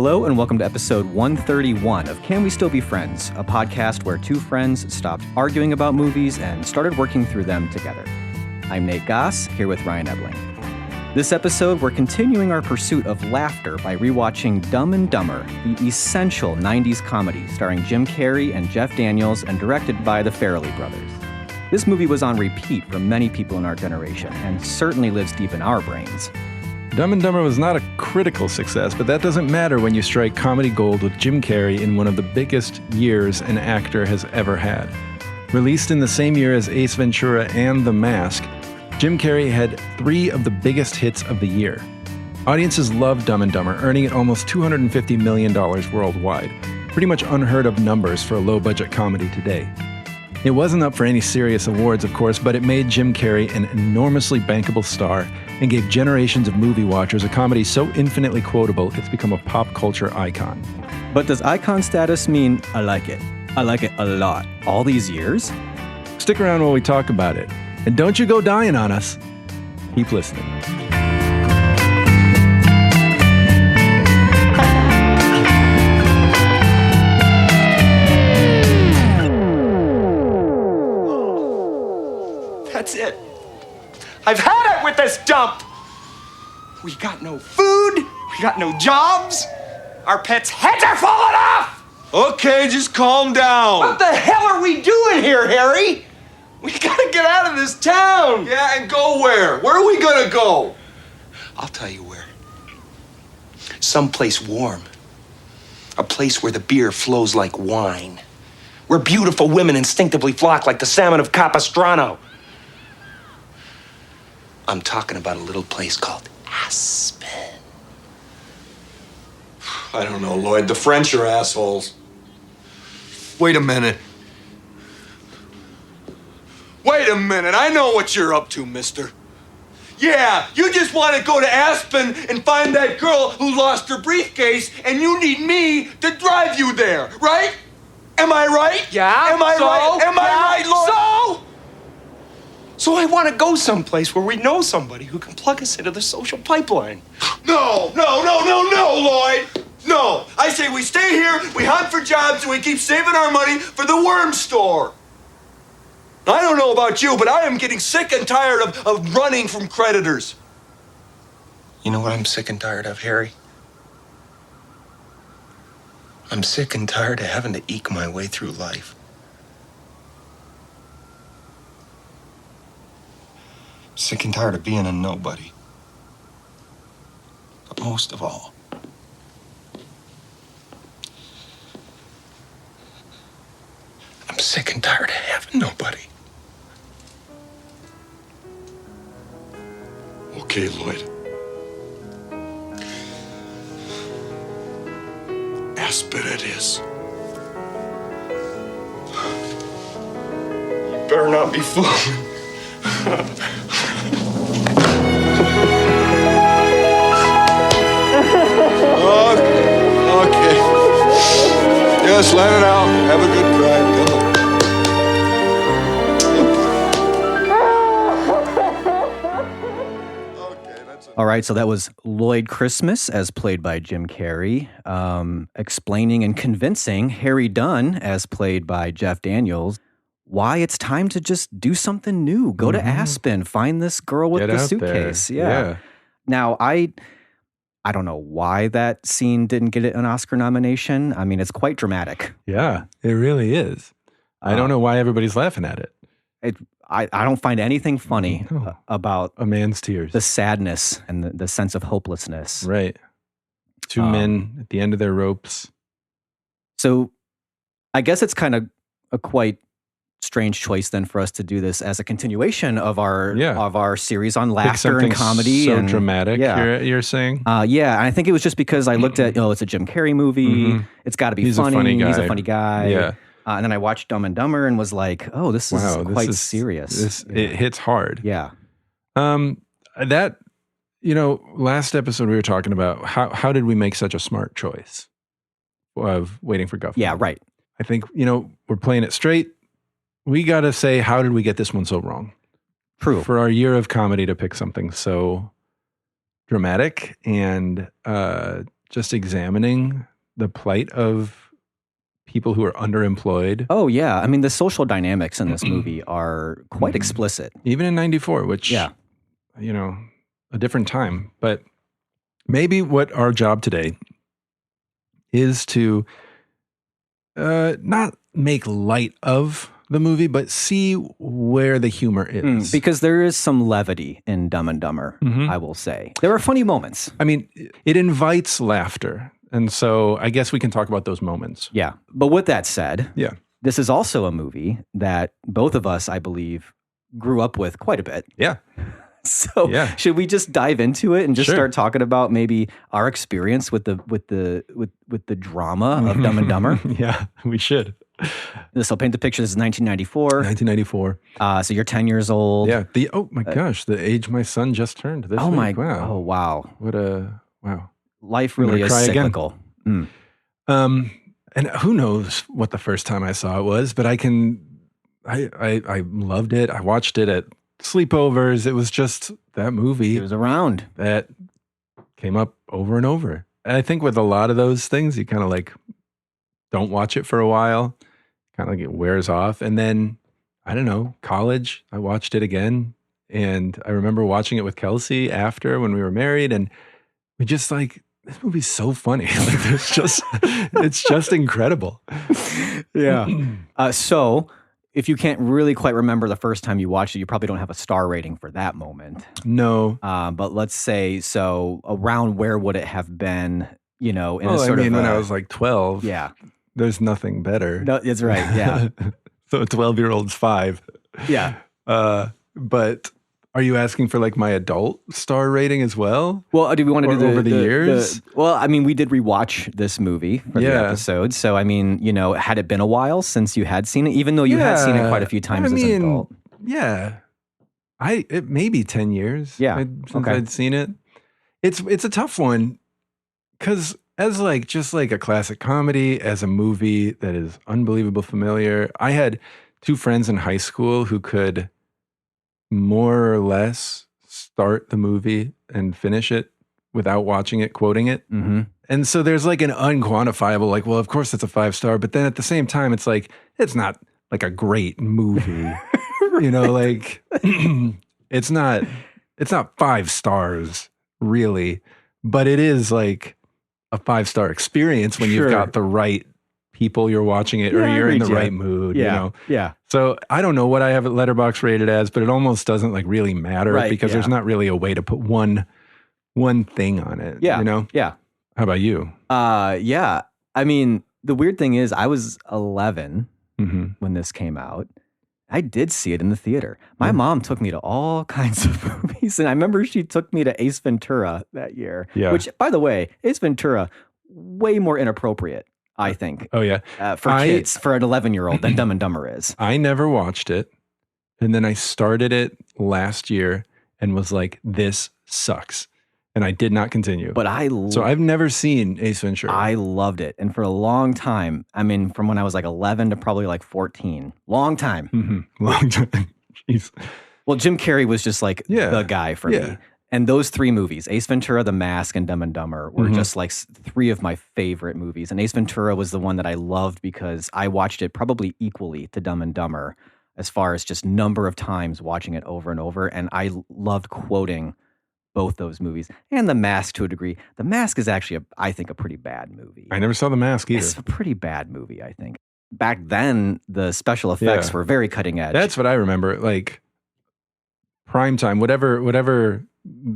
Hello and welcome to episode 131 of Can We Still Be Friends, a podcast where two friends stopped arguing about movies and started working through them together. I'm Nate Goss, here with Ryan Ebling. This episode, we're continuing our pursuit of laughter by rewatching Dumb and Dumber, the essential 90s comedy starring Jim Carrey and Jeff Daniels and directed by the Farrelly Brothers. This movie was on repeat for many people in our generation and certainly lives deep in our brains. Dumb and Dumber was not a critical success, but that doesn't matter when you strike comedy gold with Jim Carrey in one of the biggest years an actor has ever had. Released in the same year as Ace Ventura and The Mask, Jim Carrey had three of the biggest hits of the year. Audiences loved Dumb and Dumber, earning it almost $250 million worldwide. Pretty much unheard of numbers for a low-budget comedy today. It wasn't up for any serious awards, of course, but it made Jim Carrey an enormously bankable star and gave generations of movie watchers a comedy so infinitely quotable it's become a pop culture icon. But does icon status mean I like it? I like it a lot. All these years? Stick around while we talk about it. And don't you go dying on us. Keep listening. That's it. I've had it with this dump. We got no food. We got no jobs. Our pets' heads are falling off. Okay, just calm down. What the hell are we doing here, Harry? We gotta get out of this town. Yeah, and go where? Where are we gonna go? I'll tell you where. Someplace warm. A place where the beer flows like wine. Where beautiful women instinctively flock like the salmon of Capistrano. I'm talking about a little place called Aspen. I don't know, Lloyd. The French are assholes. Wait a minute. Wait a minute. I know what you're up to, mister. Yeah, you just want to go to Aspen and find that girl who lost her briefcase, and you need me to drive you there, right? Am I right? Yeah. Am I right? Am I right, Lloyd? So I want to go someplace where we know somebody who can plug us into the social pipeline. No, Lloyd. No. I say we stay here, we hunt for jobs, and we keep saving our money for the worm store. I don't know about you, but I am getting sick and tired of running from creditors. You know what I'm sick and tired of, Harry? I'm sick and tired of having to eke my way through life. Sick and tired of being a nobody. But most of all, I'm sick and tired of having nobody. Okay, Lloyd. Aspen it is. You better not be fooling. Okay. Just let it out. Have a good cry. Come on. All right, so that was Lloyd Christmas, as played by Jim Carrey, explaining and convincing Harry Dunn, as played by Jeff Daniels, why it's time to just do something new. Go to Aspen, find this girl with the suitcase. Yeah. Now, I don't know why that scene didn't get an Oscar nomination. I mean, it's quite dramatic. Yeah, it really is. I don't know why everybody's laughing at it. I don't find anything funny about a man's tears, the sadness and the sense of hopelessness. Right. Two men at the end of their ropes. So I guess it's kind of a quite strange choice then for us to do this as a continuation of our series on laughter and comedy. So and dramatic, you're saying? Yeah, and I think it was just because I looked at, it's a Jim Carrey movie. It's got to be funny. He's a funny guy. Yeah. And then I watched Dumb and Dumber and was like, oh, this is quite serious. It hits hard. Yeah. That, last episode we were talking about how did we make such a smart choice of Waiting for Guffman? Yeah, right. I think, we're playing it straight. We got to say, how did we get this one so wrong? True. For our year of comedy to pick something so dramatic and just examining the plight of people who are underemployed. Oh, yeah. I mean, the social dynamics in this movie are quite explicit. Even in 94, which, Yeah. you know, a different time. But maybe what our job today is to not make light of the movie, but see where the humor is. Because there is some levity in Dumb and Dumber, I will say. There are funny moments. I mean, it invites laughter. And so I guess we can talk about those moments. Yeah. But with that said, Yeah. this is also a movie that both of us, I believe, grew up with quite a bit. Yeah. So Yeah. should we just dive into it and just Sure. start talking about maybe our experience with the drama of Dumb and Dumber? Yeah, we should. This will paint the picture. This is 1994. 1994. So you're 10 years old. Yeah. Oh my gosh, the age my son just turned this Oh week. my. Wow. Oh wow. Wow. Life I'm gonna really is cry again. cyclical. Mm. And who knows what the first time I saw it was, but I loved it. I watched it at sleepovers. It was just that movie It was around. that came up over and over. And I think with a lot of those things, you kind of like don't watch it for a while, kind of like it wears off. And then, I don't know, college, I watched it again. And I remember watching it with Kelsey after when we were married. And we just like, this movie's so funny. Like, it's just incredible. Yeah. So if you can't really quite remember the first time you watched it, you probably don't have a star rating for that moment. No. But let's say, so around where would it have been, in a Well, sort I mean, of when I was like 12, yeah. there's nothing better. No, that's right. Yeah. So a 12-year-old's 5. Yeah. But are you asking for like my adult star rating as well? Well, do we want to Or do over the years? well, I mean, we did rewatch this movie for the Yeah. episode. So, I mean, had it been a while since you had seen it, even though you had seen it quite a few times as an adult? Yeah. It may be 10 years. Yeah. Since Okay. I'd seen it. It's a tough one because as like just like a classic comedy, as a movie that is unbelievable familiar. I had 2 friends in high school who could more or less start the movie and finish it without watching it, quoting it. Mm-hmm. And so there's like an unquantifiable, like, well, of course it's a 5-star, but then at the same time, it's like, it's not like a great movie, like it's not 5 stars really, but it is like a 5-star experience when Sure. you've got the right people you're watching it, or Yeah, I you're in read the you. right mood, Yeah. Yeah. So I don't know what I have it Letterboxd rated as, but it almost doesn't like really matter Right, because there's yeah. not really a way to put one thing on it. Yeah. Yeah. How about you? Yeah. I mean, the weird thing is I was 11 Mm-hmm. when this came out. I did see it in the theater. My mom took me to all kinds of movies. And I remember she took me to Ace Ventura that year. Yeah. Which, by the way, Ace Ventura, way more inappropriate, I think, Oh yeah. for kids, for an 11-year-old than Dumb and Dumber is. I never watched it. And then I started it last year and was like, this sucks. And I did not continue. But So I've never seen Ace Ventura. I loved it. And for a long time, I mean, from when I was like 11 to probably like 14, long time. Mm-hmm. Long time. Jeez. Well, Jim Carrey was just like Yeah. the guy for Yeah. me. And those 3 movies, Ace Ventura, The Mask, and Dumb and Dumber, were Mhm. just like 3 of my favorite movies. And Ace Ventura was the one that I loved because I watched it probably equally to Dumb and Dumber as far as just number of times watching it over and over. And I loved quoting both those movies. And The Mask to a degree. The Mask is actually, I think, a pretty bad movie. I never saw The Mask either. It's a pretty bad movie, I think. Back then, the special effects Yeah. were very cutting edge. That's what I remember. Like primetime, whatever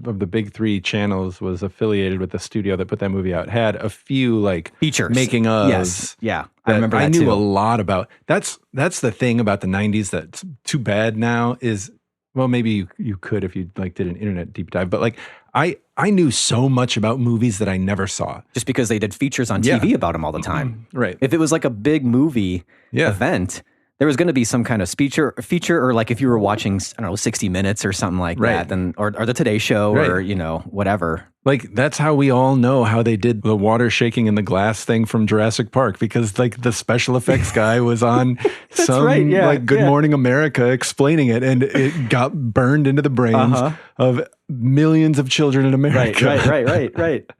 of the big 3 channels was affiliated with the studio that put that movie out, had a few like features. making ofs. Yes. Yeah. I remember that I knew too. a lot about. That's the thing about the 90s that's too bad now is, well, maybe you could if you like did an internet deep dive, but like I knew so much about movies that I never saw. Just because they did features on TV about them all the time. Right. If it was like a big movie event, there was going to be some kind of feature, or like if you were watching, I don't know, 60 Minutes or something like Right. that, then or the Today Show or whatever. Like that's how we all know how they did the water shaking in the glass thing from Jurassic Park, because like the special effects guy was on some right, yeah, like Good yeah. Morning America explaining it, and it got burned into the brains of millions of children in America. Right.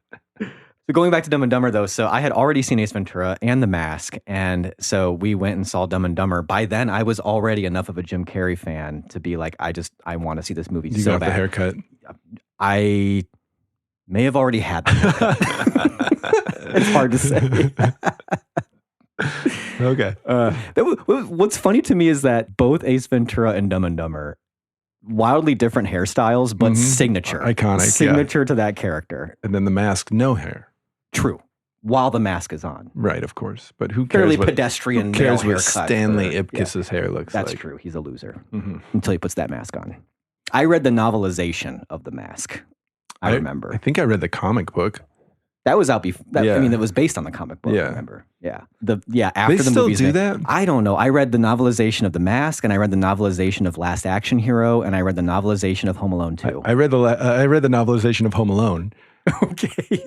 So going back to Dumb and Dumber, though, so I had already seen Ace Ventura and The Mask, and so we went and saw Dumb and Dumber. By then, I was already enough of a Jim Carrey fan to be like, I want to see this movie You so got bad. the haircut. I may have already had the haircut. It's hard to say. Okay. What's funny to me is that both Ace Ventura and Dumb and Dumber, wildly different hairstyles, but signature. Iconic, Signature to that character. And then The Mask, no hair. True. While the mask is on. Right, of course. But who cares Fairly what, pedestrian who cares male what haircut Stanley for- Ipkiss's hair looks That's like? true. He's a loser. Mhm. Until he puts that mask on. I read the novelization of The Mask. I remember. I think I read the comic book. That was out before. Yeah. I mean, that was based on the comic book. Yeah. I remember. Yeah. After They the still movies. do that? I don't know. I read the novelization of The Mask, and I read the novelization of Last Action Hero, and I read the novelization of Home Alone 2. I read the novelization of Home Alone. Okay.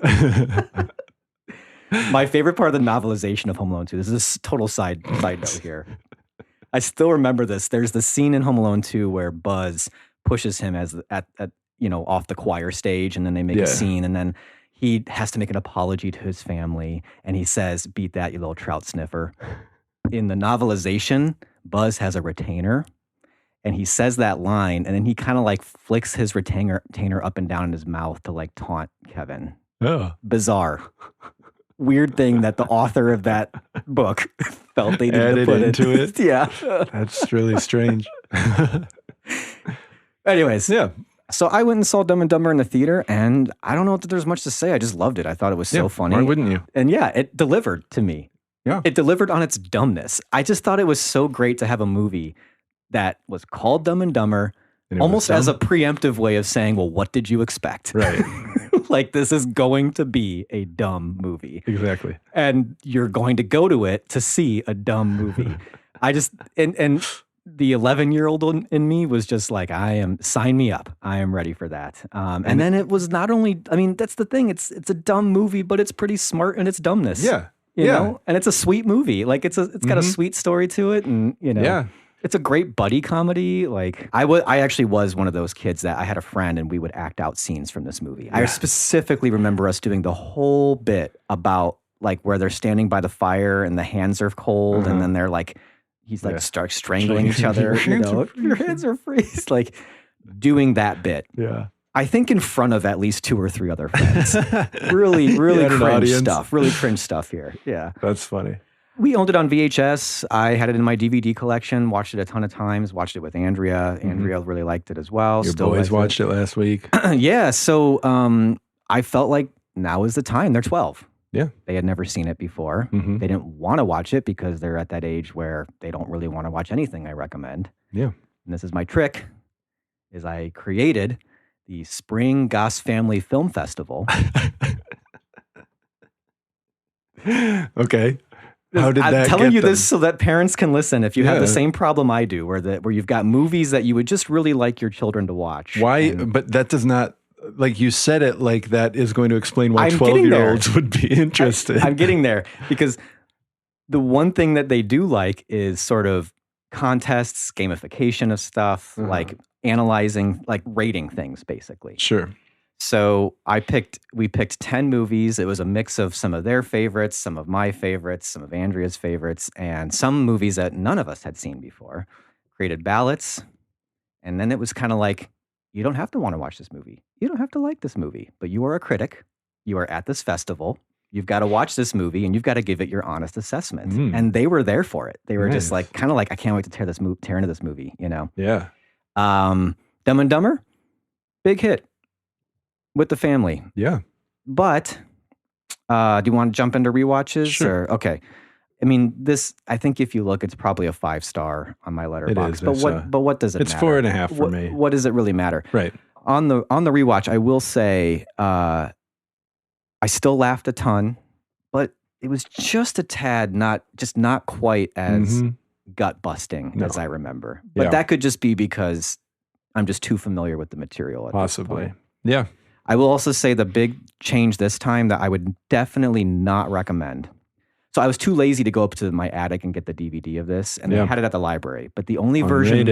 My favorite part of the novelization of Home Alone 2. This is a total side note here. I still remember this. There's the scene in Home Alone 2 where Buzz pushes him off the choir stage, and then they make a scene, and then he has to make an apology to his family, and he says, "Beat that, you little trout sniffer." In the novelization, Buzz has a retainer, and he says that line, and then he kind of like flicks his retainer up and down in his mouth to like taunt Kevin. Oh. Bizarre. Weird thing that the author of that book felt they needed Added to put into it. Yeah. That's really strange. Anyways, Yeah. so I went and saw Dumb and Dumber in the theater, and I don't know that there's much to say. I just loved it. I thought it was so funny. Why wouldn't you? And yeah, it delivered to me. Yeah. It delivered on its dumbness. I just thought it was so great to have a movie that was called Dumb and Dumber, And it was almost as a dumb? preemptive way of saying, well, what did you expect? Right. Like, this is going to be a dumb movie. Exactly. And you're going to go to it to see a dumb movie. I just, and the 11-year-old in me was just like, sign me up. I am ready for that. And then it was not only, I mean, that's the thing. It's a dumb movie, but it's pretty smart in its dumbness. Yeah. You know? And it's a sweet movie. Like, it's got a sweet story to it. And, Yeah. it's a great buddy comedy. Like, I actually was one of those kids that I had a friend and we would act out scenes from this movie. I specifically remember us doing the whole bit about like where they're standing by the fire and the hands are cold and then they're like, he's like starts strangling each other. Your hands are freeze. Like doing that bit. Yeah. I think in front of at least 2 or 3 other friends. Really had an cringe audience. stuff. Really cringe stuff here. Yeah. That's funny. We owned it on VHS. I had it in my DVD collection, watched it a ton of times, watched it with Andrea. Andrea really liked it as well. Your boys watched it last week. Yeah. So I felt like now is the time. They're 12. Yeah. They had never seen it before. Mhm. They didn't want to watch it because they're at that age where they don't really want to watch anything I recommend. Yeah. And this is my trick, is I created the Spring Goss Family Film Festival. Okay. How did that I'm telling get you them? this so that parents can listen. If you have the Yeah. same problem I do, where you've got movies that you would just really like your children to watch. Why? And But that does not, like you said it like that is going to explain why I'm getting there. 12-year-olds would be interested. I'm getting there because the one thing that they do like is sort of contests, gamification of stuff, like analyzing, like rating things, basically. Sure. So we picked 10 movies. It was a mix of some of their favorites, some of my favorites, some of Andrea's favorites, and some movies that none of us had seen before. Created ballots. And then it was kind of like, you don't have to want to watch this movie. You don't have to like this movie, but you are a critic. You are at this festival. You've got to watch this movie and you've got to give it your honest assessment. And they were there for it. They were just like, kind of like, I can't wait to tear into this movie, you know? Yeah. Dumb and Dumber, big hit with the family. Yeah. But do you want to jump into rewatches? Sure. Or, okay. I mean, I think if you look, it's probably a 5-star on my letterbox. is. But what does it It's matter? 4.5 for me. What does it really matter? Right. On the rewatch, I will say I still laughed a ton, but it was just a tad not quite as gut busting as I remember. But Yeah. that could just be because I'm just too familiar with the material at this Possibly. point. Yeah. I will also say the big change this time that I would definitely not recommend. So I was too lazy to go up to my attic and get the DVD of this, and they had it at the library. But the only version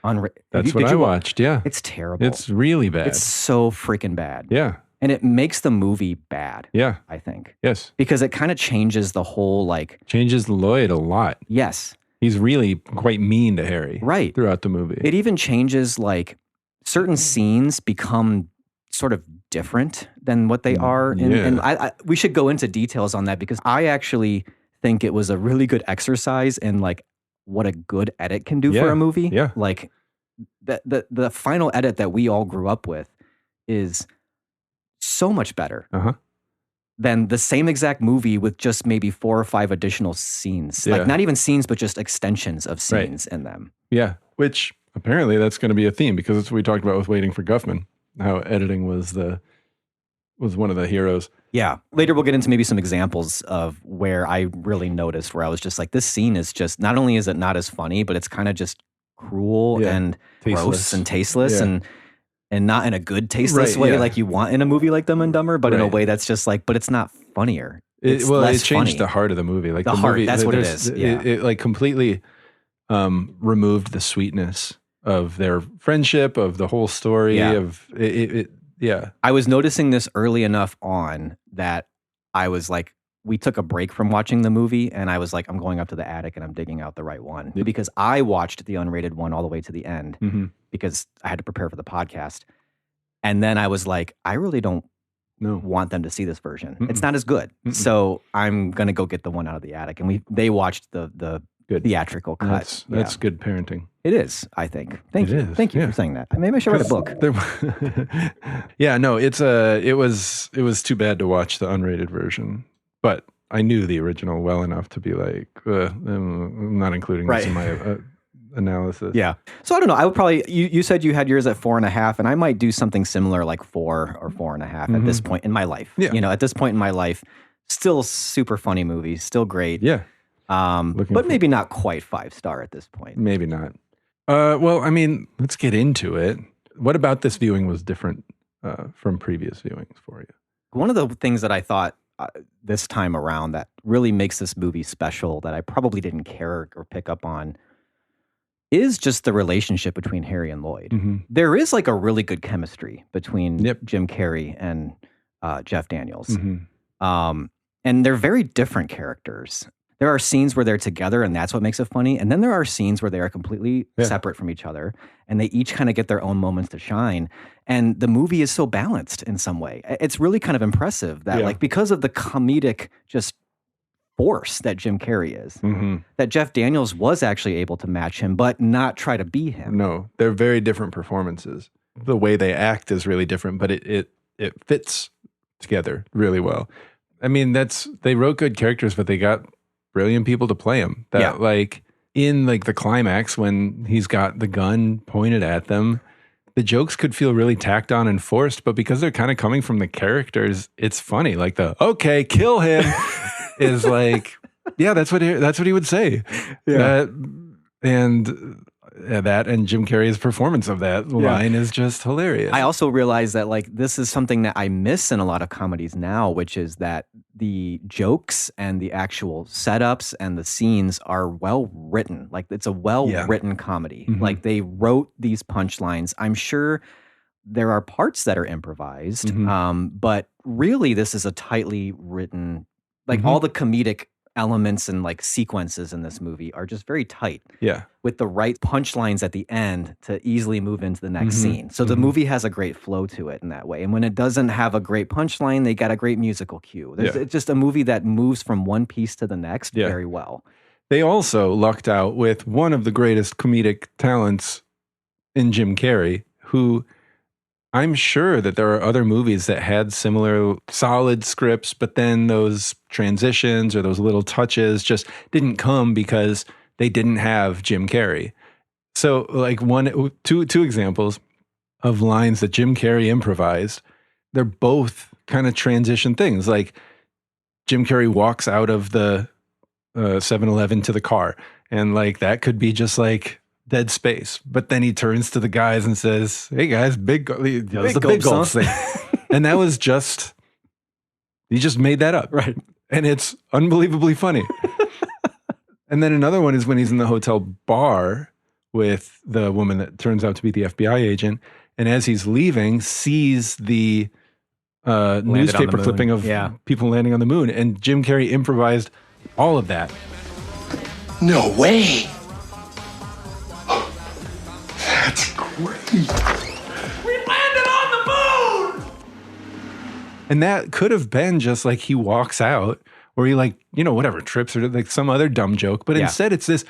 Unrated. That's what I watched. Yeah. It's terrible. It's really bad. It's so freaking bad. Yeah. And it makes the movie bad. Yeah. I think. Yes. Because it kind of changes the whole changes Lloyd a lot. Yes. He's really quite mean to Harry. Right. Throughout the movie. It even changes certain scenes become sort of different than what they are. And we should go into details on that because I actually think it was a really good exercise in what a good edit can do for a movie. Yeah. The final edit that we all grew up with is so much better than the same exact movie with just maybe 4 or 5 additional scenes. Yeah. Not even scenes, but just extensions of scenes in them. Yeah, which apparently that's going to be a theme because that's what we talked about with Waiting for Guffman, how editing was one of the heroes. Yeah. Later we'll get into maybe some examples of where I really noticed where I was just like, this scene is just, not only is it not as funny, but it's kind of just cruel and gross and tasteless and not in a good tasteless way like you want in a movie like Dumb and Dumber, but in a way that's just but it's not funnier. It's less it changed funny. the heart of the movie. The heart, movie, that's what it is. Yeah. It completely removed the sweetness of their friendship, of the whole story, of it. Yeah. I was noticing this early enough on that I was we took a break from watching the movie and I was like, I'm going up to the attic and I'm digging out the right one because I watched the unrated one all the way to the end because I had to prepare for the podcast. And then I was like, I really don't want them to see this version. It's not as good. So I'm going to go get the one out of the attic. And they watched the theatrical cut. That's good parenting. It is, I think. Thank you. Thank you for saying that. Maybe I should write a book. It was too bad to watch the unrated version. But I knew the original well enough to be like, I'm not including this in my analysis. Yeah. So I don't know. I would probably, you said you had yours at 4.5, and I might do something similar like 4 or 4.5 at this point in my life. Yeah. At this point in my life, still super funny movie, still great. Yeah. But maybe not quite 5-star at this point. Maybe not. Well, I mean, let's get into it. What about this viewing was different from previous viewings for you? One of the things that I thought this time around that really makes this movie special that I probably didn't care or pick up on is just the relationship between Harry and Lloyd. There is a really good chemistry between Jim Carrey and Jeff Daniels. And they're very different characters. There are scenes where they're together and that's what makes it funny. And then there are scenes where they are completely separate from each other and they each kind of get their own moments to shine. And the movie is so balanced in some way. It's really kind of impressive that because of the comedic just force that Jim Carrey is, that Jeff Daniels was actually able to match him, but not try to be him. No, they're very different performances. The way they act is really different, but it fits together really well. I mean, they wrote good characters, but they got brilliant people to play him. In the climax when he's got the gun pointed at them, the jokes could feel really tacked on and forced, but because they're kind of coming from the characters, it's funny. Okay, kill him is that's what he would say. Yeah. That and Jim Carrey's performance of that line is just hilarious. I also realize that this is something that I miss in a lot of comedies now, which is that the jokes and the actual setups and the scenes are well written. It's a well written comedy. They wrote these punchlines. I'm sure there are parts that are improvised, but really this is a tightly written. All the comedic elements and sequences in this movie are just very tight. Yeah. With the right punchlines at the end to easily move into the next scene. So the movie has a great flow to it in that way. And when it doesn't have a great punchline, they got a great musical cue. It's just a movie that moves from one piece to the next very well. They also lucked out with one of the greatest comedic talents in Jim Carrey, who I'm sure that there are other movies that had similar solid scripts, but then those transitions or those little touches just didn't come because they didn't have Jim Carrey. So two examples of lines that Jim Carrey improvised, they're both kind of transition things. Jim Carrey walks out of the 7-Eleven to the car and that could be just dead space. But then he turns to the guys and says, "Hey guys, big gulps thing." And that was he just made that up. Right. And it's unbelievably funny. And then another one is when he's in the hotel bar with the woman that turns out to be the FBI agent. And as he's leaving, sees the newspaper moon. clipping of people landing on the moon. And Jim Carrey improvised all of that. No way. That's great. We landed on the moon! And that could have been just like he walks out or he like, whatever, trips or like some other dumb joke. But instead it's this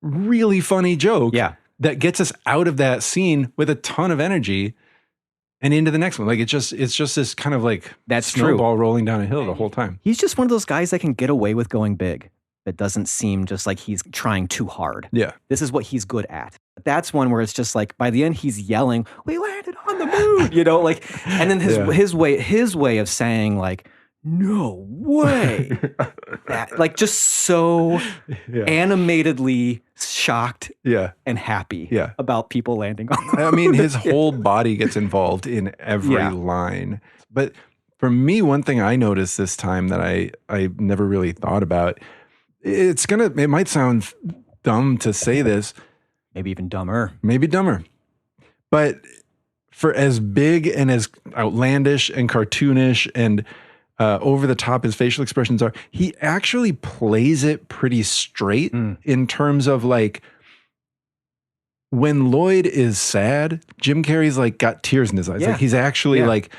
really funny joke that gets us out of that scene with a ton of energy and into the next one. Like it's just this kind of like snowball rolling down a hill the whole time. He's just one of those guys that can get away with going big. That doesn't seem just like he's trying too hard. Yeah. This is what he's good at. That's one where it's just like by the end he's yelling, "We landed on the moon," like, and then his way of saying like, "No way," that like just so animatedly shocked, and happy, about people landing on the moon. I mean, his whole body gets involved in every line. But for me, one thing I noticed this time that I never really thought about. It might sound dumb to say this. Maybe even dumber. But for as big and as outlandish and cartoonish and over the top his facial expressions are, he actually plays it pretty straight in terms of like, when Lloyd is sad, Jim Carrey's like got tears in his eyes. Like he's actually like,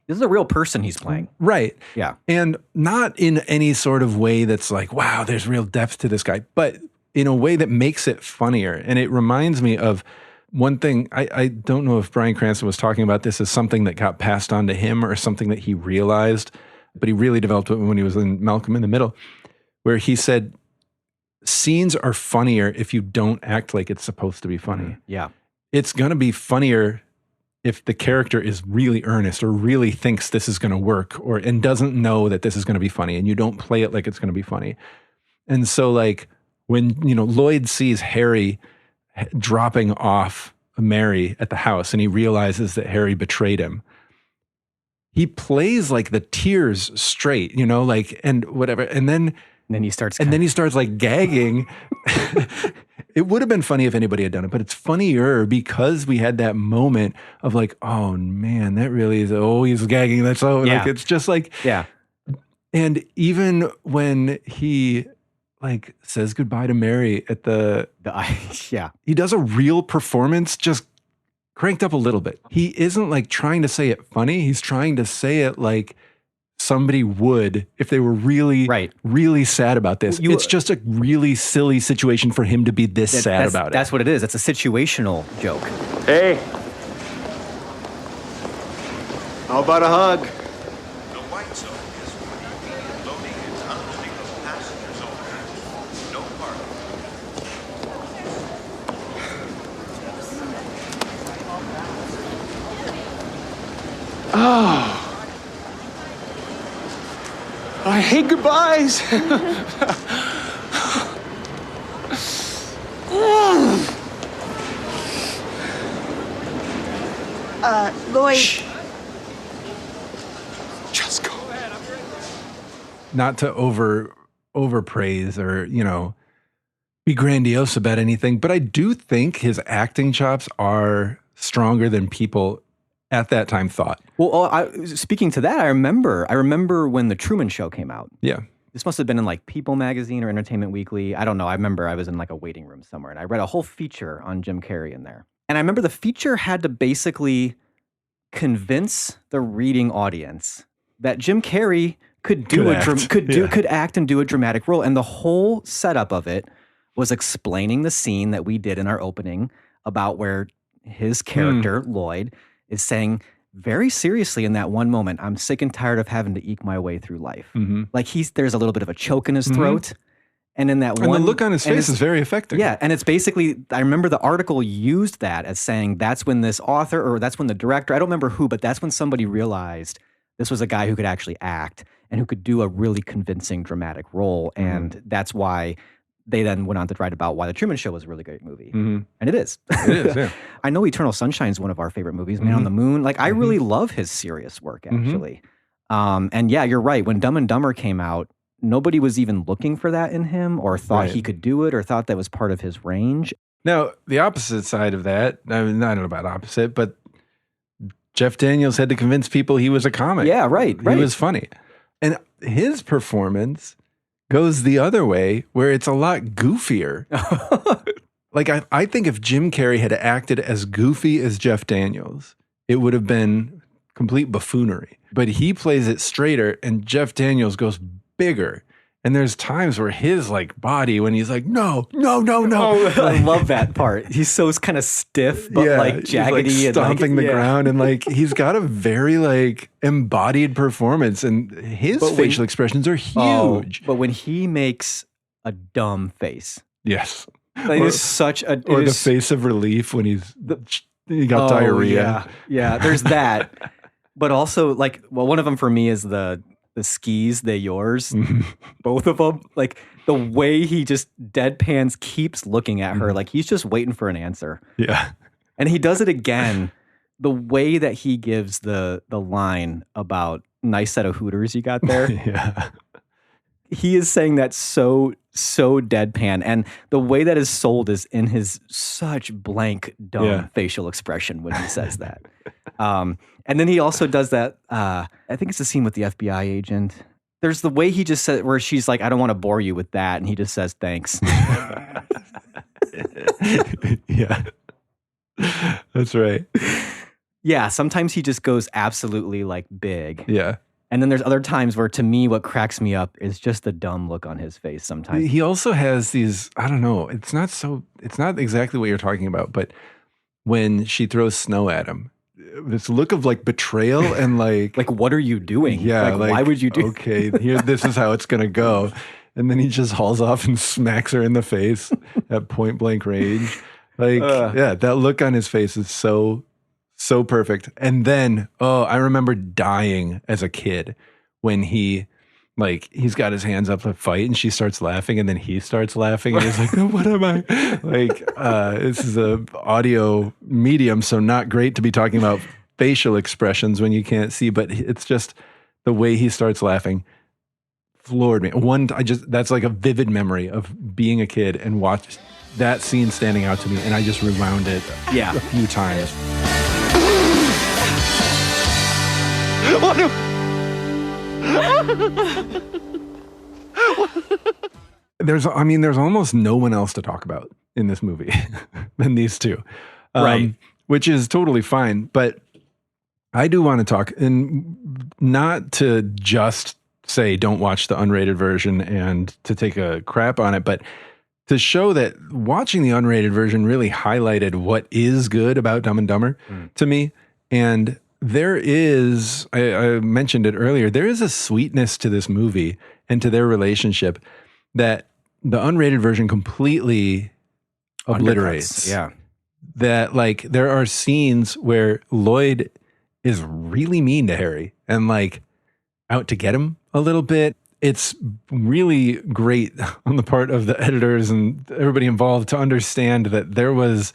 this is a real person he's playing. Right. Yeah. And not in any sort of way that's like, wow, there's real depth to this guy, but in a way that makes it funnier. And it reminds me of one thing. I don't know if Bryan Cranston was talking about this as something that got passed on to him or something that he realized, but he really developed it when he was in Malcolm in the Middle, where he said, scenes are funnier if you don't act like it's supposed to be funny. Yeah. It's going to be funnier if the character is really earnest or really thinks this is going to work and doesn't know that this is going to be funny and you don't play it like it's going to be funny. And so like when, Lloyd sees Harry dropping off Mary at the house and he realizes that Harry betrayed him, he plays like the tears straight, and whatever. And then he starts like gagging. It would have been funny if anybody had done it, but it's funnier because we had that moment of like, oh man, that really is, he's gagging. That's so like, it's just like, And even when he like says goodbye to Mary at he does a real performance, just cranked up a little bit. He isn't like trying to say it funny. He's trying to say it like somebody would if they were really, really sad about this. It's just a really silly situation for him to be this sad about it. That's what it is. It's a situational joke. Hey. How about a hug? The white zone is free. Loading is underneath the passenger zone. No parking. Oh. I hate goodbyes. Lloyd. Shh. Just go. Not to overpraise or, be grandiose about anything, but I do think his acting chops are stronger than people at that time thought. Well, speaking to that, I remember when The Truman Show came out. Yeah. This must have been in like People magazine or Entertainment Weekly. I don't know. I remember I was in like a waiting room somewhere and I read a whole feature on Jim Carrey in there. And I remember the feature had to basically convince the reading audience that Jim Carrey could act and do a dramatic role. And the whole setup of it was explaining the scene that we did in our opening about where his character, Lloyd, is saying very seriously in that one moment, I'm sick and tired of having to eke my way through life. Mm-hmm. Like there's a little bit of a choke in his throat. And in that and the look on his face is very affecting. Yeah. And it's basically, I remember the article used that as saying that's when this author or that's when the director, I don't remember who, but that's when somebody realized this was a guy who could actually act and who could do a really convincing dramatic role. And that's why they then went on to write about why The Truman Show was a really great movie. And it is. It is, yeah. I know Eternal Sunshine is one of our favorite movies, Man on the Moon. Like, I really love his serious work, actually. And yeah, you're right. When Dumb and Dumber came out, nobody was even looking for that in him or thought he could do it or thought that was part of his range. Now, the opposite side of that, I don't know about opposite, but Jeff Daniels had to convince people he was a comic. Yeah, right. He was funny. And his performance goes the other way, where it's a lot goofier. Like, I think if Jim Carrey had acted as goofy as Jeff Daniels, it would have been complete buffoonery. But he plays it straighter, and Jeff Daniels goes bigger. And there's times where his like body, when he's like, no. Oh, I love that part. He's so kind of stiff, but like jaggedy, he's like stomping and the ground, and like he's got a very like embodied performance, and his facial expressions are huge. But when he makes a dumb face, yes, like it's such a the face of relief when he got diarrhea. Yeah, there's that. But also, like, well, one of them for me is the skis, they yours. Both of them. Like, the way he just deadpans keeps looking at her, like he's just waiting for an answer. Yeah. And he does it again. The way that he gives the line about nice set of hooters you got there. Yeah. He is saying that so deadpan. And the way that is sold is in his such blank, dumb facial expression when he says that. And then he also does that, I think it's the scene with the FBI agent. There's the way he just said, where she's like, I don't want to bore you with that. And he just says, thanks. Yeah. That's right. Yeah, sometimes he just goes absolutely like big. Yeah. And then there's other times where, to me, what cracks me up is just the dumb look on his face sometimes. He also has these, I don't know, it's not exactly what you're talking about, but when she throws snow at him, this look of like betrayal and like what are you doing? Yeah, like why would you do? Okay, here, this is how it's gonna go, and then he just hauls off and smacks her in the face at point blank range. Like, that look on his face is so perfect. And then, I remember dying as a kid when he's got his hands up to fight and she starts laughing and then he starts laughing and he's like, oh, what am I? Like, this is a audio medium, so not great to be talking about facial expressions when you can't see, but it's just the way he starts laughing floored me. That's like a vivid memory of being a kid and watch that scene standing out to me, and I just rewound it a few times. There's almost no one else to talk about in this movie than these two, right? Which is totally fine. But I do want to talk, and not to just say don't watch the unrated version and to take a crap on it, but to show that watching the unrated version really highlighted what is good about Dumb and Dumber to me. And there is, I mentioned it earlier, there is a sweetness to this movie and to their relationship that the unrated version completely obliterates. Yeah. That like there are scenes where Lloyd is really mean to Harry and like out to get him a little bit. It's really great on the part of the editors and everybody involved to understand that there was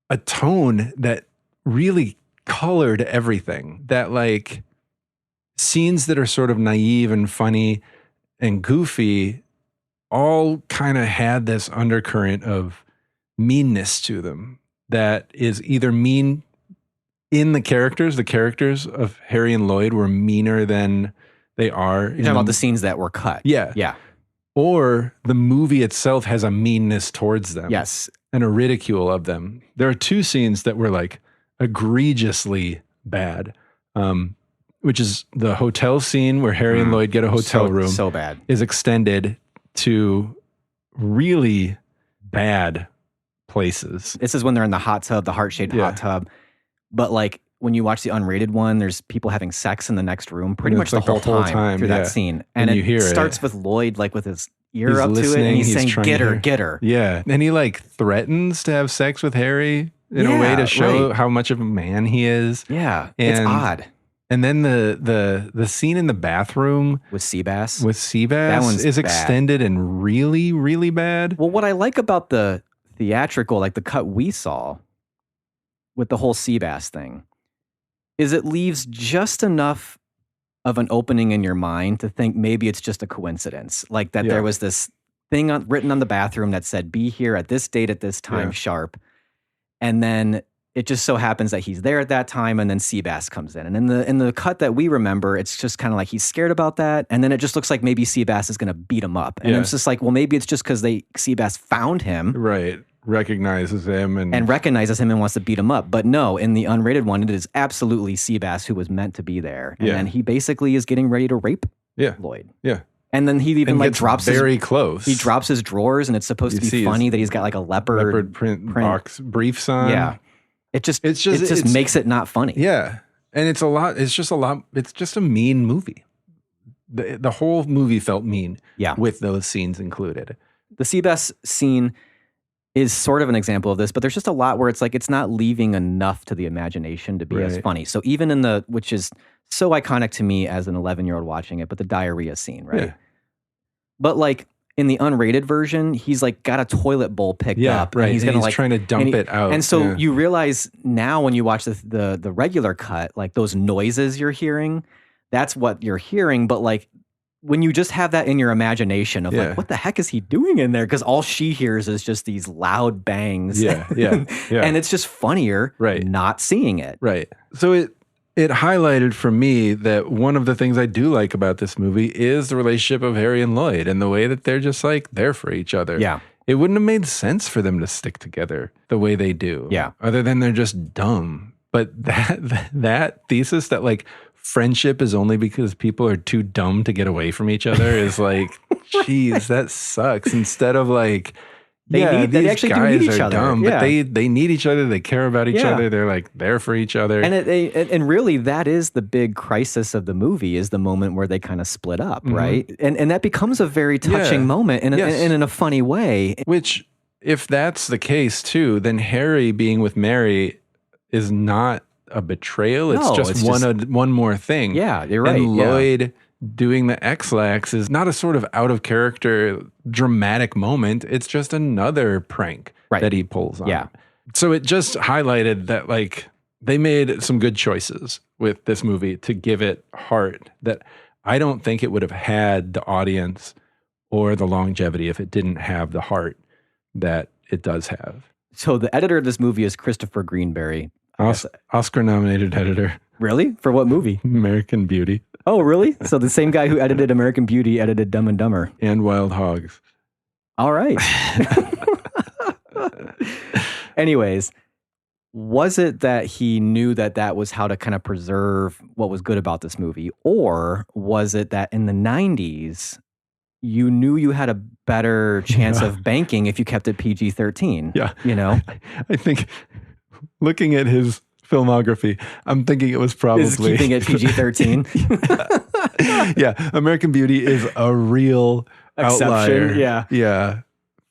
a tone that really colored everything. That like scenes that are sort of naive and funny and goofy all kind of had this undercurrent of meanness to them that is either mean in the characters of Harry and Lloyd were meaner than they are. You're talking about the scenes that were cut. Yeah. Yeah. Or the movie itself has a meanness towards them. Yes. And a ridicule of them. There are two scenes that were like egregiously bad, which is the hotel scene where Harry and Lloyd get a hotel room. So bad. Is extended to really bad places. This is when they're in the hot tub, the heart-shaped hot tub. But like when you watch the unrated one, there's people having sex in the next room pretty much like the whole time through that scene. And you hear starts with Lloyd like with his ear he's up to it and he's saying, get her. Yeah. And he like threatens to have sex with Harry in a way to show how much of a man he is. Yeah. And it's odd. And then the scene in the bathroom with Seabass. That one is extended and really, really bad. Well, what I like about the theatrical, like the cut we saw with the whole Seabass thing, is it leaves just enough of an opening in your mind to think maybe it's just a coincidence. Like that there was this thing written on the bathroom that said, be here at this date at this time sharp. And then it just so happens that he's there at that time, and then Seabass comes in. And in the cut that we remember, it's just kind of like he's scared about that, and then it just looks like maybe Seabass is going to beat him up. And it's just like, well, maybe it's just because Seabass found him. Right. Recognizes him and recognizes him and wants to beat him up. But no, in the unrated one, it is absolutely Seabass who was meant to be there. And then he basically is getting ready to rape Lloyd. Yeah. And then he even like drops close. He drops his drawers, and it's supposed to be funny that he's got like a leopard print box briefs on. Yeah. It just makes it not funny. Yeah. And it's just a mean movie. The whole movie felt mean with those scenes included. The Seabass scene is sort of an example of this, but there's just a lot where it's like it's not leaving enough to the imagination to be as funny. So even in which is so iconic to me as an 11-year-old watching it, but the diarrhea scene, right? Yeah. But like in the unrated version, he's like got a toilet bowl picked up. Right. And he's trying to dump it out. And so you realize now when you watch the regular cut, like those noises you're hearing, that's what you're hearing. But like when you just have that in your imagination of like, what the heck is he doing in there? Because all she hears is just these loud bangs. Yeah. And it's just funnier not seeing it. Right. So it highlighted for me that one of the things I do like about this movie is the relationship of Harry and Lloyd and the way that they're just like there for each other. Yeah. It wouldn't have made sense for them to stick together the way they do. Yeah. Other than they're just dumb. But that thesis that like friendship is only because people are too dumb to get away from each other is like, geez, that sucks. Instead of like, they actually do need each other. Dumb, but they need each other. They care about each other. They're like there for each other. And and really, that is the big crisis of the movie, is the moment where they kind of split up, right? And that becomes a very touching moment and in a funny way. Which, if that's the case too, then Harry being with Mary is not a betrayal. It's one more thing. Yeah, you're right. And Lloyd doing the X-Lax is not a sort of out of character dramatic moment. It's just another prank that he pulls on. Yeah. So it just highlighted that like they made some good choices with this movie to give it heart that I don't think it would have had the audience or the longevity if it didn't have the heart that it does have. So the editor of this movie is Christopher Greenberry. Oscar-nominated editor. Really? For what movie? American Beauty. Oh, really? So the same guy who edited American Beauty edited Dumb and Dumber. And Wild Hogs. All right. Anyways, was it that he knew that was how to kind of preserve what was good about this movie? Or was it that in the 90s, you knew you had a better chance of banking if you kept it PG-13? Yeah. You know? I think looking at his filmography, I'm thinking it was probably is keeping it PG-13. Yeah, American Beauty is a real exception. Outlier. Yeah.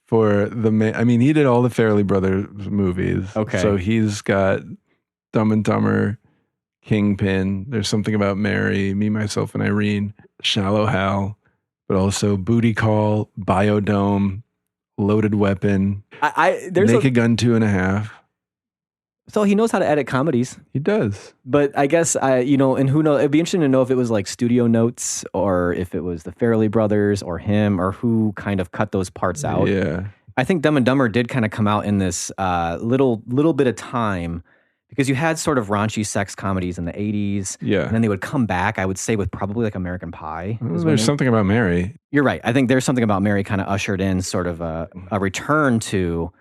For I mean, he did all the Farrelly Brothers movies. Okay, so he's got Dumb and Dumber, Kingpin. There's Something About Mary, Me, Myself, and Irene, Shallow Hal, but also Booty Call, Biodome, Loaded Weapon, there's Naked Gun 2.5. So he knows how to edit comedies. He does. But I guess, and who knows, it'd be interesting to know if it was like studio notes or if it was the Farrelly Brothers or him or who kind of cut those parts out. Yeah. I think Dumb and Dumber did kind of come out in this little bit of time because you had sort of raunchy sex comedies in the 80s. Yeah. And then they would come back, I would say, with probably like American Pie. There's Something About Mary. You're right. I think There's Something About Mary kind of ushered in sort of a return to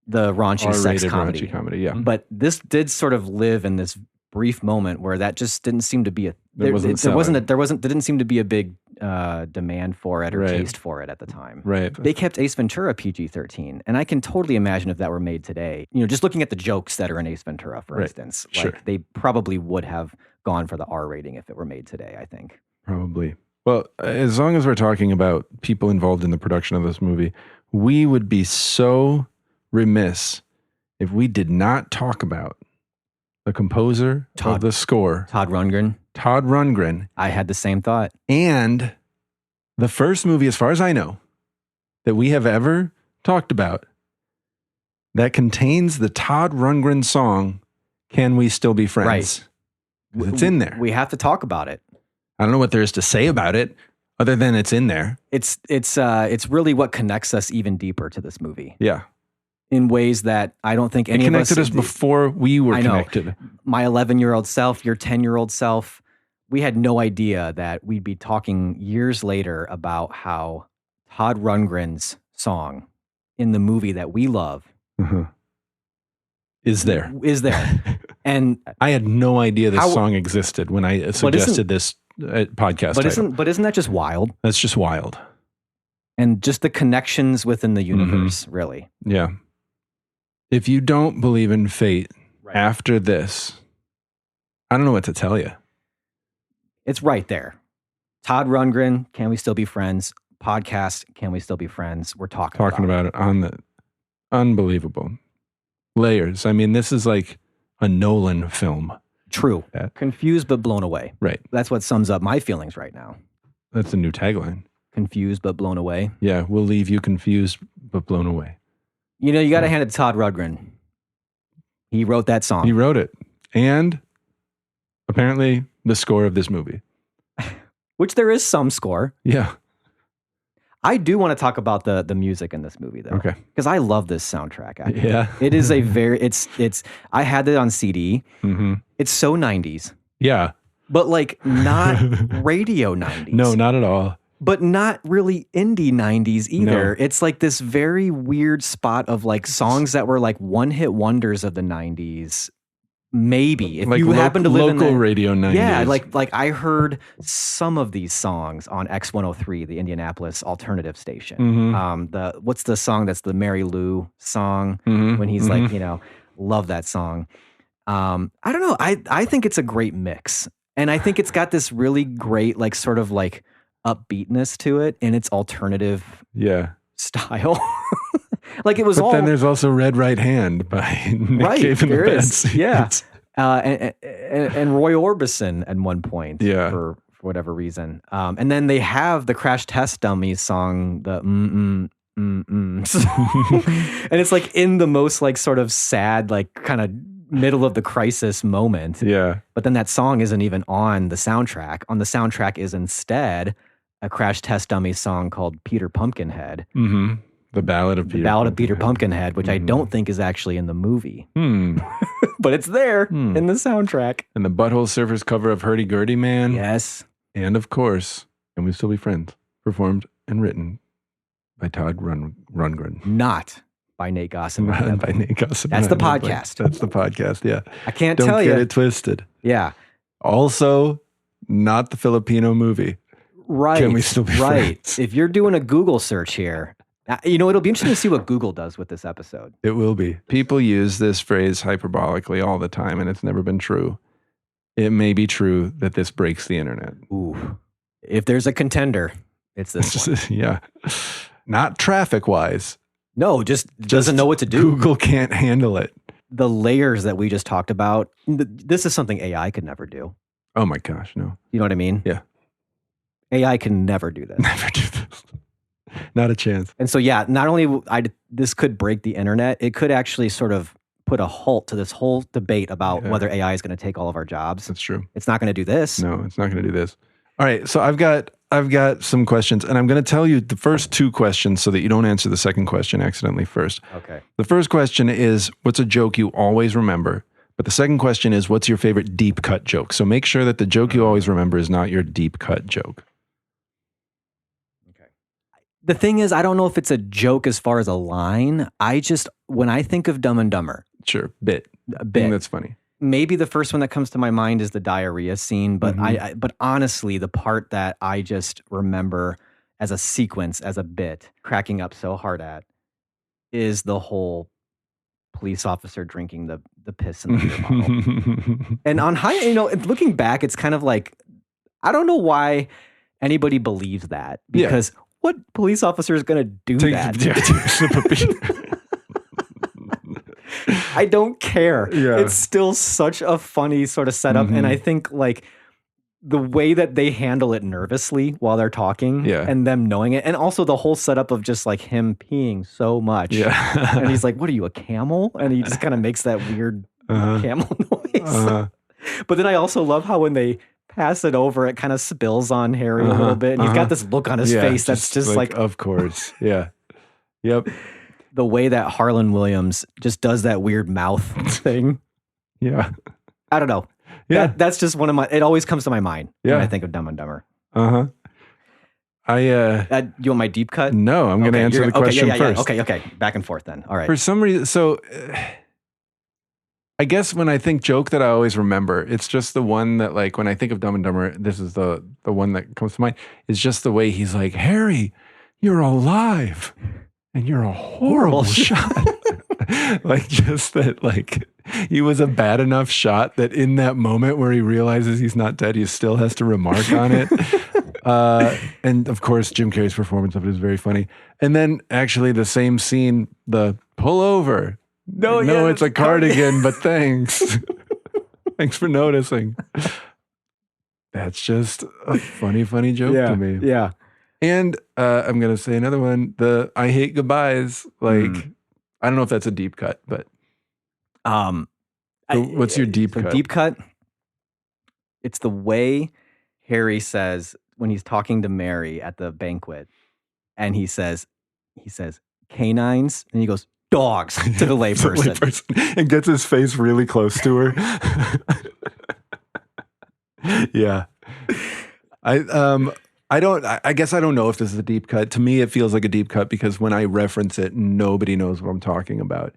the raunchy sex comedy. Raunchy comedy, yeah. But this did sort of live in this brief moment where that just didn't seem to be there didn't seem to be a big demand for it or taste for it at the time. Right. They kept Ace Ventura PG-13, and I can totally imagine if that were made today. You know, just looking at the jokes that are in Ace Ventura, for instance, like they probably would have gone for the R rating if it were made today, I think. Probably. Well, as long as we're talking about people involved in the production of this movie, we would be so remiss if we did not talk about the composer of the score, Todd Rundgren. I had the same thought. And the first movie, as far as I know, that we have ever talked about that contains the Todd Rundgren song, Can We Still Be Friends? Right. It's in there. We have to talk about it. I don't know what there is to say about it other than it's in there. It's really what connects us even deeper to this movie. Yeah. in ways that I don't think It any of us... connected us before we were I know. connected. My 11-year-old self, your 10-year-old self, we had no idea that we'd be talking years later about how Todd Rundgren's song in the movie that we love Is there. And I had no idea this song existed when I suggested this podcast title. But isn't that just wild? That's just wild. And just the connections within the universe, really. Yeah. If you don't believe in fate after this, I don't know what to tell you. It's right there. Todd Rundgren, Can We Still Be Friends? Podcast, Can We Still Be Friends? We're talking about it on the unbelievable layers. I mean, this is like a Nolan film. True. Confused but blown away. Right. That's what sums up my feelings right now. That's a new tagline. Confused but blown away. Yeah, we'll leave you confused but blown away. You know, you got to hand it to Todd Rundgren. He wrote that song. He wrote it. And apparently the score of this movie. Which there is some score. Yeah. I do want to talk about the music in this movie, though. Okay. Because I love this soundtrack. Actually. Yeah. It is a very, it's, I had it on CD. Mm-hmm. It's so 90s. Yeah. But like not radio 90s. No, not at all. But not really indie 90s either. No. It's like this very weird spot of like songs that were like one-hit wonders of the 90s. Maybe if like you happen to live in local radio 90s. Yeah, like I heard some of these songs on X103, the Indianapolis alternative station. Mm-hmm. What's the song that's the Mary Lou song when he's like, you know, love that song. I don't know. I think it's a great mix. And I think it's got this really great, like sort of like upbeatness to it in its alternative style. Like it was but then there's also Red Right Hand by Nick Cave and the Bad Seeds. Yeah. And Roy Orbison at one point for whatever reason. And then they have the Crash Test Dummies song, the and it's like in the most like sort of sad, like kind of middle of the crisis moment. Yeah. But then that song isn't even on the soundtrack. On the soundtrack is instead a Crash Test Dummies song called Peter Pumpkinhead. Mm-hmm. The Ballad of Peter Pumpkinhead, which I don't think is actually in the movie. But it's there in the soundtrack. And the Butthole Surfers cover of Hurdy Gurdy Man. Yes. And of course, Can We Still Be Friends? Performed and written by Todd Rundgren. Not by Nate Goss and Ryan by Nate Goss and That's the Ryan podcast. That's the podcast, yeah. I can't tell you. Don't get it twisted. Yeah. Also, not the Filipino movie. Right. Can We Still Be Friends? If you're doing a Google search here, you know, it'll be interesting to see what Google does with this episode. It will be. People use this phrase hyperbolically all the time, and it's never been true. It may be true that this breaks the internet. Ooh. If there's a contender, it's this one. Yeah. Not traffic-wise. No, just doesn't know what to do. Google can't handle it. The layers that we just talked about, this is something AI could never do. Oh my gosh, no. You know what I mean? Yeah. AI can never do this. Never do this. Not a chance. And so, yeah, not only this could break the internet, it could actually sort of put a halt to this whole debate about whether AI is going to take all of our jobs. That's true. It's not going to do this. No, it's not going to do this. All right, so I've got some questions, and I'm going to tell you the first two questions so that you don't answer the second question accidentally first. Okay. The first question is, what's a joke you always remember? But the second question is, what's your favorite deep cut joke? So make sure that the joke you always remember is not your deep cut joke. The thing is, I don't know if it's a joke as far as a line. When I think of Dumb and Dumber. Sure, bit. A bit. Thing that's funny. Maybe the first one that comes to my mind is the diarrhea scene, but but honestly, the part that I just remember as a sequence, as a bit, cracking up so hard at, is the whole police officer drinking the piss in the beer bottle. And on looking back, it's kind of like, I don't know why anybody believes that, because what police officer is going to do that? Take a sip of beer. I don't care. Yeah. It's still such a funny sort of setup. And I think like the way that they handle it nervously while they're talking and them knowing it. And also the whole setup of just like him peeing so much. Yeah. And he's like, what are you, a camel? And he just kind of makes that weird camel noise. But then I also love how when they pass it over, it kind of spills on Harry a little bit. And he's got this look on his face that's just like of course. Yeah. Yep. the way that Harlan Williams just does that weird mouth thing. Yeah. I don't know. Yeah. That's just one of my, it always comes to my mind when Yeah. I think of Dumb and Dumber. Uh-huh. You want my deep cut? No, I'm going to answer the question first. Okay. Back and forth then. All right. For some reason, so I guess when I think joke that I always remember, it's just the one that like, when I think of Dumb and Dumber, this is the one that comes to mind, is just the way he's like, Harry, you're alive and you're a horrible shot. Like just that, like he was a bad enough shot that in that moment where he realizes he's not dead, he still has to remark on it. And of course, Jim Carrey's performance of it is very funny. And then actually the same scene, the pull over. No, it's a cardigan, but thanks. Thanks for noticing. That's just a funny joke to me. Yeah. And I'm going to say another one, the I hate goodbyes. Like, I don't know if that's a deep cut, but what's your deep cut? Deep cut, it's the way Harry says when he's talking to Mary at the banquet, and he says canines, and he goes dogs to the layperson. And gets his face really close to her. Yeah. I guess I don't know if this is a deep cut. To me, it feels like a deep cut because when I reference it, nobody knows what I'm talking about.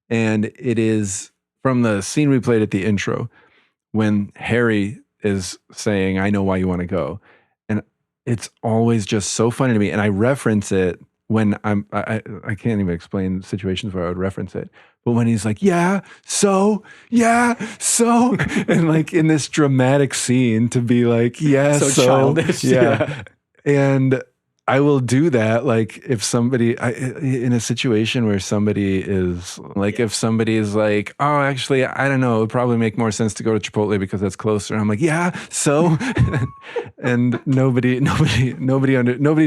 And it is from the scene we played at the intro when Harry is saying, I know why you want to go. And it's always just so funny to me. And I reference it when I can't even explain situations where I would reference it. But when he's like, so, and like in this dramatic scene to be like, so childish. Yeah. And I will do that. Like if somebody, in a situation where somebody is like, if somebody is like, oh, actually, I don't know, it would probably make more sense to go to Chipotle because that's closer. And I'm like, so, and nobody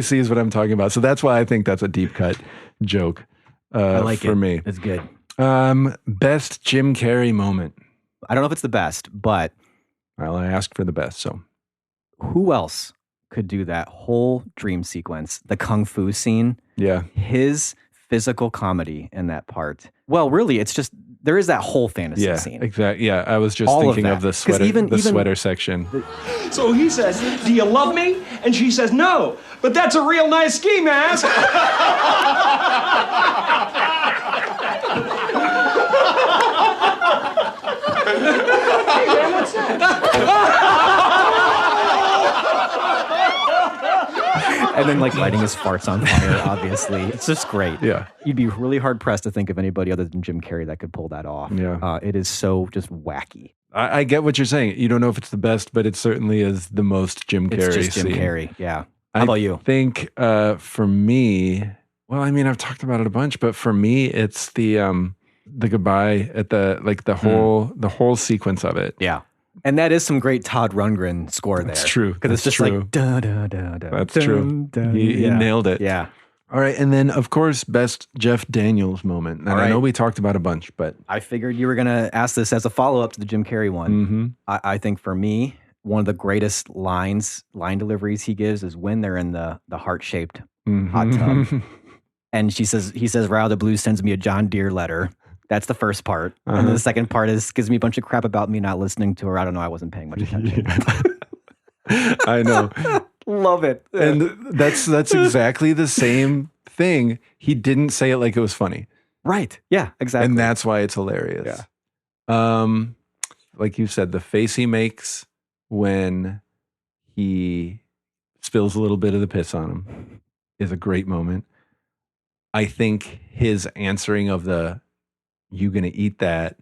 sees what I'm talking about. So that's why I think that's a deep cut joke. I like for it. me. It's good. Best Jim Carrey moment. I don't know if it's the best, but Well, I asked for the best, so. Who else could do that whole dream sequence, the kung fu scene? Yeah. His physical comedy in that part. Well, really, it's just, there is that whole fantasy scene. Exactly. Yeah, I was just All thinking of of the that. 'Cause sweater, sweater section. So he says, do you love me? And she says, no, but that's a real nice ski mask. Hey, man, what's that? And then like lighting his farts on fire, obviously. It's just great. Yeah. You'd be really hard pressed to think of anybody other than Jim Carrey that could pull that off. Yeah. It is so just wacky. I get what you're saying. You don't know if it's the best, but it certainly is the most Jim Carrey It's just Jim scene. Carrey, yeah. How about you? I think for me, well, I mean, I've talked about it a bunch, but for me, it's the goodbye at the whole sequence of it. Yeah. And that is some great Todd Rundgren score there. That's true. Because it's just like, da, da, da, da. That's true. He nailed it. Yeah. All right. And then, of course, best Jeff Daniels moment. And I know we talked about a bunch, but. I figured you were going to ask this as a follow-up to the Jim Carrey one. Mm-hmm. I think for me, one of the greatest line deliveries he gives is when they're in the heart-shaped hot tub. And he says, Rao the Blues sends me a John Deere letter. That's the first part. And then the second part gives me a bunch of crap about me not listening to her. I don't know. I wasn't paying much attention. I know. Love it. And that's exactly the same thing. He didn't say it like it was funny. Right. Yeah, exactly. And that's why it's hilarious. Yeah. Like you said, the face he makes when he spills a little bit of the piss on him is a great moment. I think his answering of the "you gonna eat that"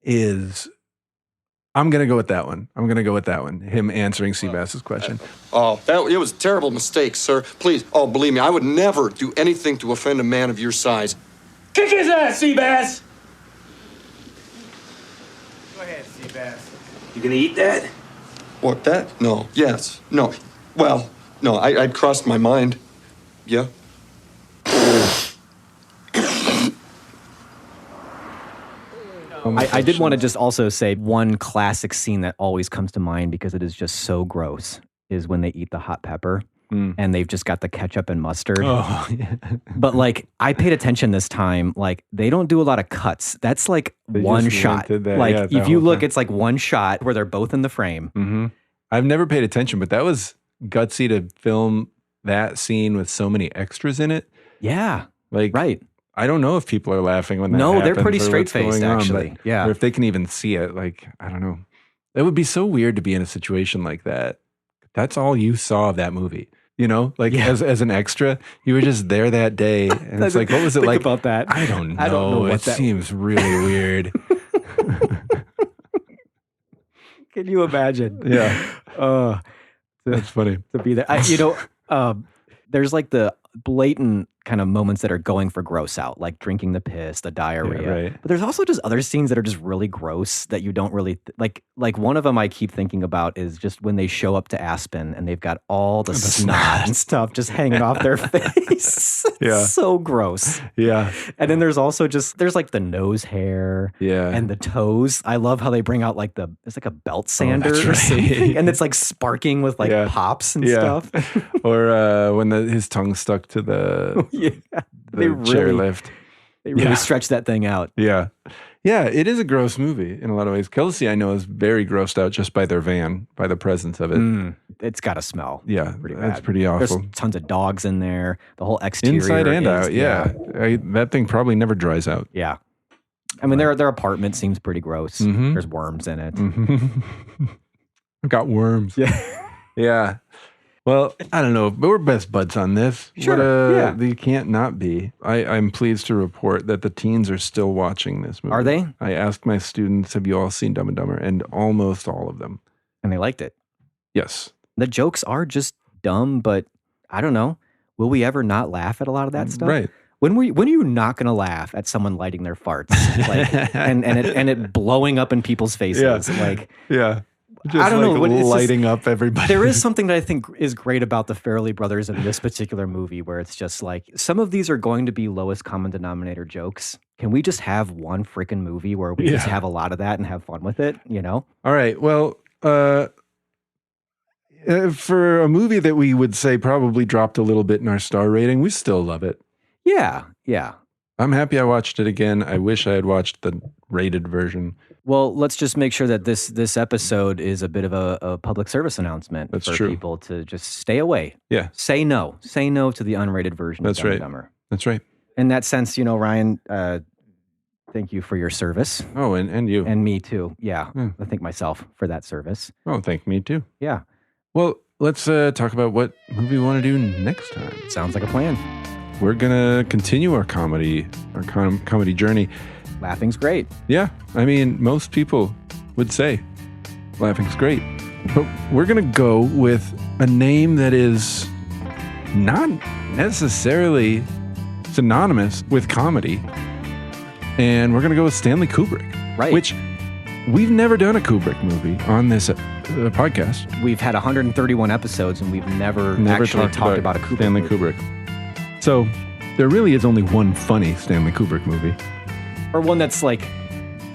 is, I'm gonna go with that one. Him answering Seabass's question. Oh, it was a terrible mistake, sir. Please, believe me, I would never do anything to offend a man of your size. Kick his ass, Seabass! Go ahead, Seabass. You gonna eat that? What, that? No. Yes. No. Well, no, I'd crossed my mind. Yeah. I did want to just also say one classic scene that always comes to mind because it is just so gross is when they eat the hot pepper. and they've just got the ketchup and mustard. Oh, yeah. But like, I paid attention this time. Like, they don't do a lot of cuts. That's like one shot. Like, if you look, it's like one shot where they're both in the frame. Mm-hmm. I've never paid attention, but that was gutsy to film that scene with so many extras in it. Yeah. Like, right. I don't know if people are laughing when that No, happens. they're pretty or what's straight-faced, going on, actually. but- Yeah. Or if they can even see it. Like, I don't know. It would be so weird to be in a situation like that. That's all you saw of that movie. You know, like as an extra, you were just there that day. And it's like, what was it like about that? I don't know. I don't know what it that seems really weird. Can you imagine? Yeah. That's funny. To be there. There's like the blatant kind of moments that are going for gross out, like drinking the piss, the diarrhea. Yeah, right. But there's also just other scenes that are just really gross that you don't really like one of them I keep thinking about is just when they show up to Aspen and they've got all the snot and stuff just hanging off their face. Yeah. It's so gross. Yeah. And then there's also there's like the nose hair and the toes. I love how they bring out like it's like a belt sander that's or right. something. And it's like sparking with like pops and stuff. Or when his tongue stuck to the chairlift. They really stretch that thing out. Yeah. Yeah, it is a gross movie in a lot of ways. Kelsey, I know, is very grossed out just by their van, by the presence of it. It's got to smell. Yeah, pretty bad. that's pretty awful. There's tons of dogs in there. The whole exterior. Inside and out, yeah. That thing probably never dries out. Yeah. I mean, their apartment seems pretty gross. Mm-hmm. There's worms in it. Mm-hmm. I've got worms. Yeah. Yeah. Well, I don't know, but we're best buds on this. Sure. You can't not be. I'm pleased to report that the teens are still watching this movie. Are they? I asked my students, have you all seen Dumb and Dumber? And almost all of them. And they liked it. Yes. The jokes are just dumb, but I don't know. Will we ever not laugh at a lot of that stuff? Right. When are you not going to laugh at someone lighting their farts, like, and it blowing up in people's faces? Yeah. Like, yeah. Just I don't know. It's lighting up everybody. There is something that I think is great about the Farrelly Brothers in this particular movie, where it's just like some of these are going to be lowest common denominator jokes. Can we just have one freaking movie where we just have a lot of that and have fun with it? You know? All right. Well, for a movie that we would say probably dropped a little bit in our star rating, we still love it. Yeah. Yeah. I'm happy I watched it again. I wish I had watched the rated version. Well, let's just make sure that this episode is a bit of a public service announcement for true. people to just stay away. Yeah. Say no. Say no to the unrated version of Dumb and Dumber. That's right. In that sense, Ryan, thank you for your service. Oh, and you. And me too. Yeah. I thank myself for that service. Oh, thank me too. Yeah. Well, let's talk about what movie we want to do next time. Sounds like a plan. We're going to continue our comedy journey. Laughing's great. Yeah. I mean, most people would say laughing's great. But we're going to go with a name that is not necessarily synonymous with comedy. And we're going to go with Stanley Kubrick. Right. Which we've never done a Kubrick movie on this podcast. We've had 131 episodes and we've never actually talked about a Kubrick Stanley movie. Kubrick. So there really is only one funny Stanley Kubrick movie. Or one that's like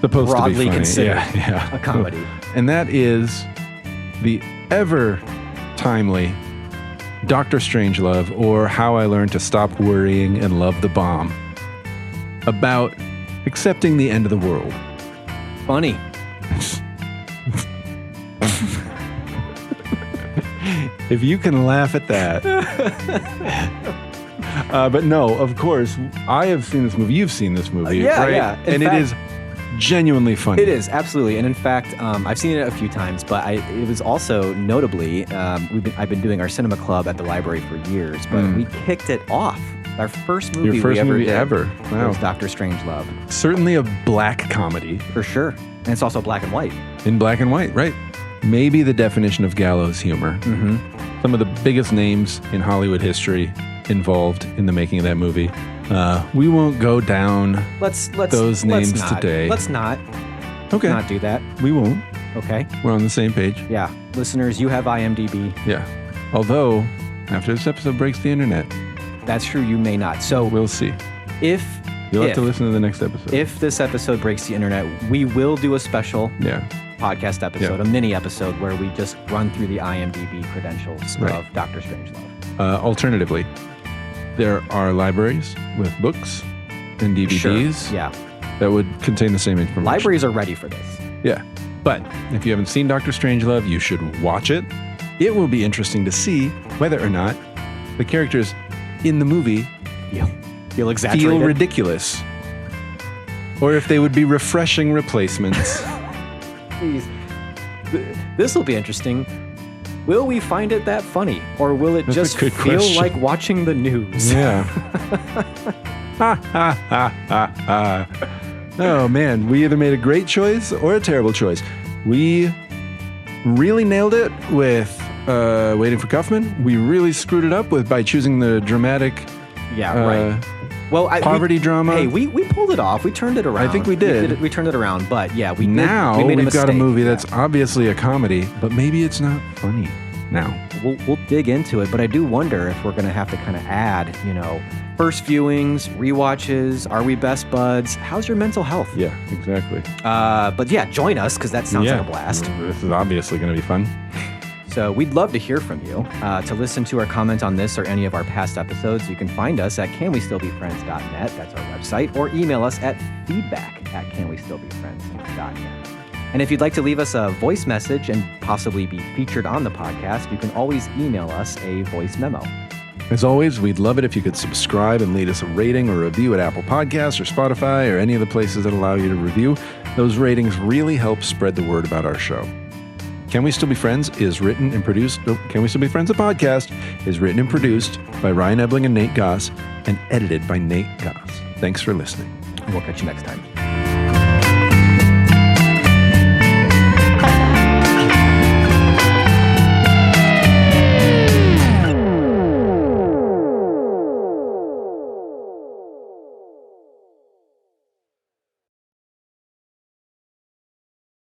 supposed broadly to be funny. considered Yeah. a comedy. And that is the ever timely Dr. Strangelove, or How I Learned to Stop Worrying and Love the Bomb, about accepting the end of the world. Funny. If you can laugh at that. But no, of course, I have seen this movie. You've seen this movie, right? Yeah. And it is genuinely funny. It is, absolutely. And in fact, I've seen it a few times, but it was also notably, I've been doing our cinema club at the library for years, but we kicked it off. Our first movie Your first we ever movie did ever. Wow. was Dr. Strangelove. Certainly a black comedy. For sure. And it's also black and white. In black and white, right. Maybe the definition of gallows humor. Mm-hmm. Some of the biggest names in Hollywood history involved in the making of that movie. We won't go down those names today. Let's not. Okay. Not do that. We won't. Okay. We're on the same page. Yeah. Listeners, you have IMDb. Yeah. Although, after this episode breaks the internet. That's true, you may not. So we'll see. You'll have to listen to the next episode. If this episode breaks the internet, we will do a special podcast episode, a mini episode where we just run through the IMDb credentials of Dr. Strangelove. Alternatively, there are libraries with books and DVDs Sure. Yeah. that would contain the same information. Libraries are ready for this. Yeah. But if you haven't seen Dr. Strangelove, you should watch it. It will be interesting to see whether or not the characters in the movie Feel exaggerated. feel ridiculous, or if they would be refreshing replacements. Please. This will be interesting. Will we find it that funny, or will it That's a just good feel question. like watching the news? Yeah. Oh man, we either made a great choice or a terrible choice. We really nailed it with Waiting for Kaufman. We really screwed it up by choosing the dramatic Yeah, right. Well, poverty drama. Hey, we pulled it off. We turned it around. I think we did. We turned it around, but yeah, we Now we made we've got a mistake. movie that's obviously a comedy, but maybe it's not funny now. We'll dig into it, but I do wonder if we're going to have to kind of add, first viewings, rewatches, are we best buds? How's your mental health? Yeah, exactly. But yeah, join us because that sounds like a blast. This is obviously going to be fun. So we'd love to hear from you. To listen to or comment on this or any of our past episodes, you can find us at canwestillbefriends.net. That's our website. Or email us at feedback@canwestillbefriends.net. And if you'd like to leave us a voice message and possibly be featured on the podcast, you can always email us a voice memo. As always, we'd love it if you could subscribe and leave us a rating or review at Apple Podcasts or Spotify or any of the places that allow you to review. Those ratings really help spread the word about our show. Can We Still Be Friends is written and produced. Can We Still Be Friends, the podcast, is written and produced by Ryan Ebling and Nate Goss and edited by Nate Goss. Thanks for listening. And we'll catch you next time.